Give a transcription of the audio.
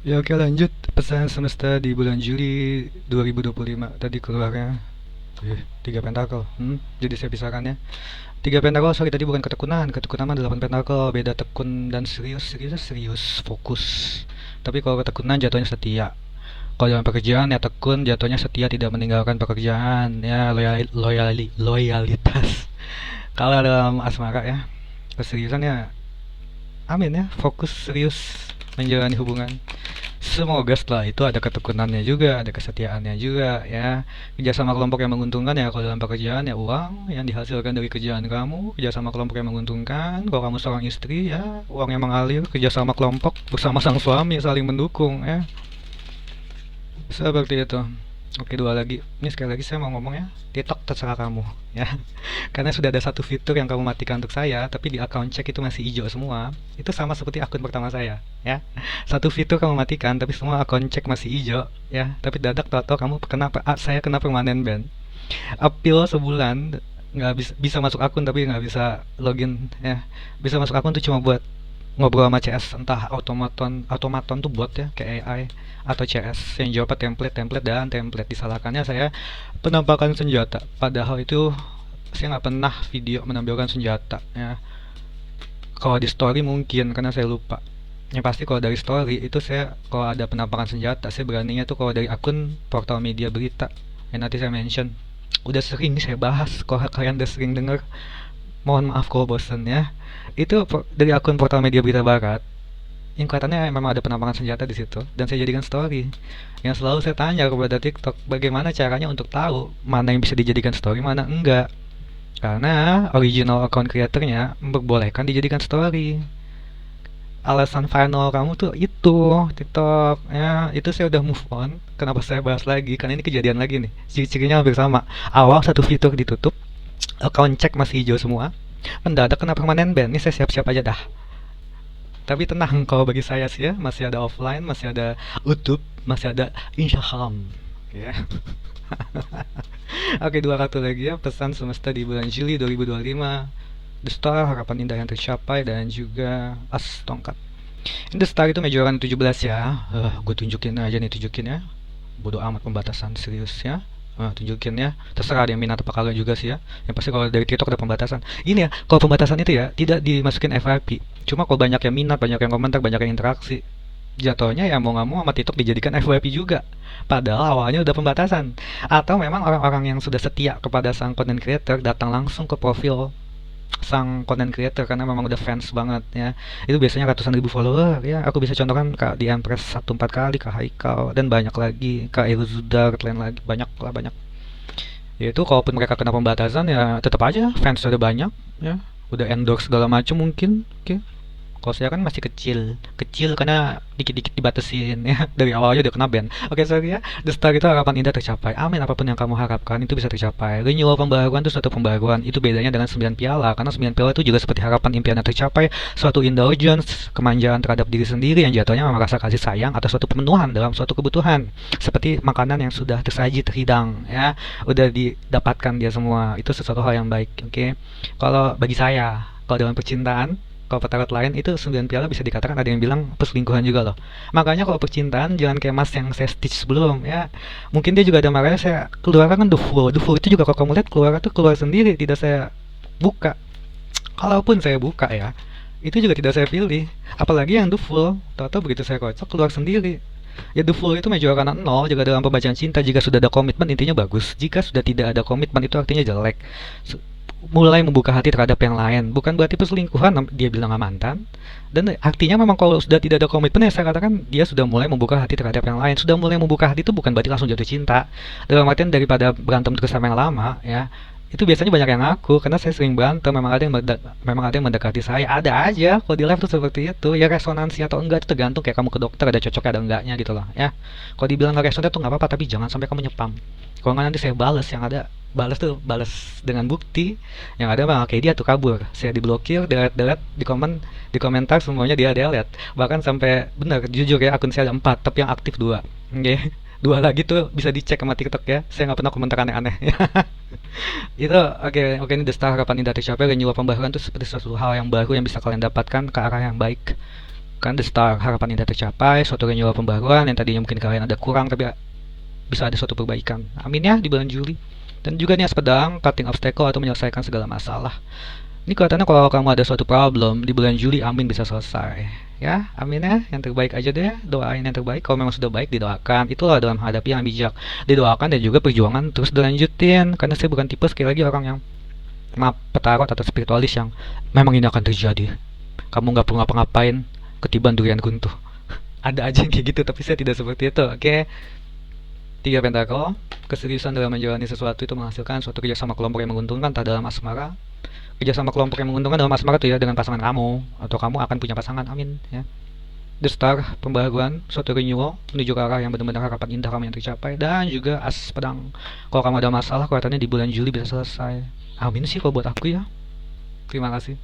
Ya oke, lanjut. Pesan semesta di bulan Juli 2025 tadi keluarnya. Tiga pentakel. Jadi saya pisahkannya. Tiga pentakel, sorry, tadi bukan ketekunan. Ketekunan mah 8 pentakel. Beda tekun dan serius. Serius, serius. Fokus. Tapi kalau ketekunan jatuhnya setia. Kalau dalam pekerjaan ya tekun, jatuhnya setia, tidak meninggalkan pekerjaan. Ya loyalitas. Kalau dalam asmara ya, keseriusan ya, amin ya, fokus serius menjalani hubungan. Semoga setelah itu ada ketekunannya juga, ada kesetiaannya juga ya. Kerjasama kelompok yang menguntungkan ya, kalau dalam pekerjaan ya uang yang dihasilkan dari kerjaan kamu. Kerjasama kelompok yang menguntungkan, kalau kamu seorang istri ya uang yang mengalir. Kerjasama kelompok bersama sang suami saling mendukung ya. Seperti itu. Oke, dua lagi. Ini sekali lagi saya mau ngomong ya. TikTok terserah kamu ya. Karena sudah ada satu fitur yang kamu matikan untuk saya, tapi di account cek itu masih hijau semua. Itu sama seperti akun pertama saya ya. Satu fitur kamu matikan tapi semua akun cek masih hijau ya. Tapi dadak tato kamu saya kena permanen ban. Appeal sebulan nggak bisa masuk akun tapi nggak bisa login ya. Bisa masuk akun tuh cuma buat ngobrol sama CS, entah automaton tuh bot ya kayak AI, atau CS yang jawab template dan template. Disalahkannya saya penampakan senjata, padahal itu saya nggak pernah video menampilkan senjata ya. Kalau di story mungkin karena saya lupa. Yang pasti kalau dari story itu saya kalau ada penampakan senjata saya beraninya tuh kalau dari akun portal media berita yang nanti saya mention. Udah sering saya bahas, kalau kalian udah sering denger mohon maaf kalau bosen ya. Itu dari akun portal media berita barat yang kelihatannya memang ada penampakan senjata di situ, dan saya jadikan story. Yang selalu saya tanya kepada TikTok, bagaimana caranya untuk tahu mana yang bisa dijadikan story, mana enggak. Karena original account creatornya memperbolehkan dijadikan story. Alasan final kamu tuh itu TikTok ya, itu saya udah move on. Kenapa saya bahas lagi? Karena ini kejadian lagi nih. Ciri-cirinya hampir sama. Awal satu fitur ditutup, account cek masih hijau semua. Mendadak kena permanen ban. Ini saya siap-siap aja dah. Tapi tenang, kalau bagi saya sih ya, masih ada offline, masih ada YouTube, masih ada Instagram. Ya. Oke, dua kartu lagi ya. Pesan semesta di bulan Juli 2025. The Star, harapan indah yang tercapai, dan juga As Tongkat. The Star itu majoran 17 ya. Gue tunjukin aja nih, tunjukin ya. Bodoh amat pembatasan, serius ya. Tunjukin ya. Terserah ada yang minat apa kagak juga sih ya. Yang pasti kalau dari TikTok ada pembatasan. Ini ya, kalau pembatasan itu ya tidak dimasukin FYP. Cuma kalau banyak yang minat, banyak yang komentar, banyak yang interaksi, jatuhnya ya mau nggak mau sama TikTok dijadikan FYP juga. Padahal awalnya udah pembatasan. Atau memang orang-orang yang sudah setia kepada sang content creator datang langsung ke profil sang content creator karena memang udah fans banget ya. Itu biasanya ratusan ribu follower ya. Aku bisa contohkan Kak Dian Press 14 kali, Kak Haikal, dan banyak lagi, Kak Elzudar, lain lagi, banyak lah, banyak. Ya itu kalaupun mereka kena pembatasan ya tetap aja fans udah banyak ya. Udah endorse segala macam mungkin. Oke. Kalau saya kan masih kecil, kecil karena dikit-dikit dibatasin ya. Dari awalnya udah kena ban. Oke, sorry ya. The Star itu harapan indah tercapai. Amin, apapun yang kamu harapkan itu bisa tercapai. Renewal, pembaruan itu suatu pembaruan. Itu bedanya dengan 9 piala. Karena 9 piala itu juga seperti harapan impian yang tercapai, suatu indulgence, kemanjaan terhadap diri sendiri yang jatuhnya merasa kasih sayang atau suatu pemenuhan dalam suatu kebutuhan. Seperti makanan yang sudah tersaji terhidang ya. Udah didapatkan dia semua. Itu sesuatu hal yang baik, oke. Kalau bagi saya, kalau dalam percintaan, kalau petarot lain itu 9 piala bisa dikatakan ada yang bilang perselingkuhan juga loh. Makanya kalau percintaan jangan kayak mas yang saya stitch sebelum ya. Mungkin dia juga ada, makanya saya keluarkan kan The Full itu juga kalau kamu lihat keluar tuh keluar sendiri, tidak saya buka. Kalaupun saya buka ya, itu juga tidak saya pilih. Apalagi yang The Full, tahu begitu saya kocok keluar sendiri. Ya The Full itu menjual karena nol juga dalam pembacaan cinta. Jika sudah ada komitmen intinya bagus. Jika sudah tidak ada komitmen itu artinya jelek. Mulai membuka hati terhadap yang lain, bukan berarti perselingkuhan dia bilang sama mantan. Dan artinya memang kalau sudah tidak ada komitmen ya saya katakan dia sudah mulai membuka hati terhadap yang lain. Sudah mulai membuka hati itu bukan berarti langsung jatuh cinta. Dalam artian daripada berantem terus sama yang lama ya, itu biasanya banyak yang ngaku karena saya sering berantem. Memang ada yang mendekati saya, ada aja kalau di live tuh seperti itu ya. Resonansi atau enggak itu tergantung, kayak kamu ke dokter ada cocok ada enggaknya gitu loh ya. Kalau dibilang nggak resonan tuh nggak apa-apa, tapi jangan sampai kamu nyepam. Kalau nggak nanti saya balas, yang ada balas tuh balas dengan bukti, yang ada bang kayak dia tuh kabur, saya diblokir, delete di komentar semuanya dia delete. Bahkan sampai benar jujur ya, akun saya ada 4 tapi yang aktif 2. Oke. Okay. Dua lagi tuh bisa dicek sama TikTok ya, saya nggak pernah komentar aneh-aneh. Itu oke. Oke, ini The Star, harapan indah tercapai. Renewal, pembaruan itu seperti suatu hal yang baru yang bisa kalian dapatkan ke arah yang baik. Kan The Star, harapan indah tercapai, suatu renewal pembaruan yang tadinya mungkin kalian ada kurang tapi bisa ada suatu perbaikan. Amin ya di bulan Juli. Dan juga nih as pedang, cutting obstacle atau menyelesaikan segala masalah. Ini kelihatannya kalau kamu ada suatu problem di bulan Juli, amin bisa selesai. Ya, amin ya. Yang terbaik aja deh. Doain yang terbaik. Kalau memang sudah baik, didoakan. Itulah dalam menghadapi yang bijak. Didoakan dan juga perjuangan terus dilanjutin. Karena saya bukan tipe sekali lagi orang yang maaf petarot atau spiritualis yang memang ini akan terjadi. Kamu nggak perlu ngapa-ngapain ketiban durian runtuh. Ada aja yang kayak gitu, tapi saya tidak seperti itu. Oke. Tiga pentakel, keseriusan dalam menjalani sesuatu itu menghasilkan suatu kerjasama kelompok yang menguntungkan, tak dalam asmara. Kerjasama kelompok yang menguntungkan dalam asmara itu ya dengan pasangan kamu, atau kamu akan punya pasangan, amin ya. The Star, pembaruan, suatu renewal menuju ke arah yang benar-benar harapan indah kamu yang tercapai. Dan juga as pedang, kalau kamu ada masalah kelihatannya di bulan Juli bisa selesai. Amin sih kalau buat aku ya. Terima kasih.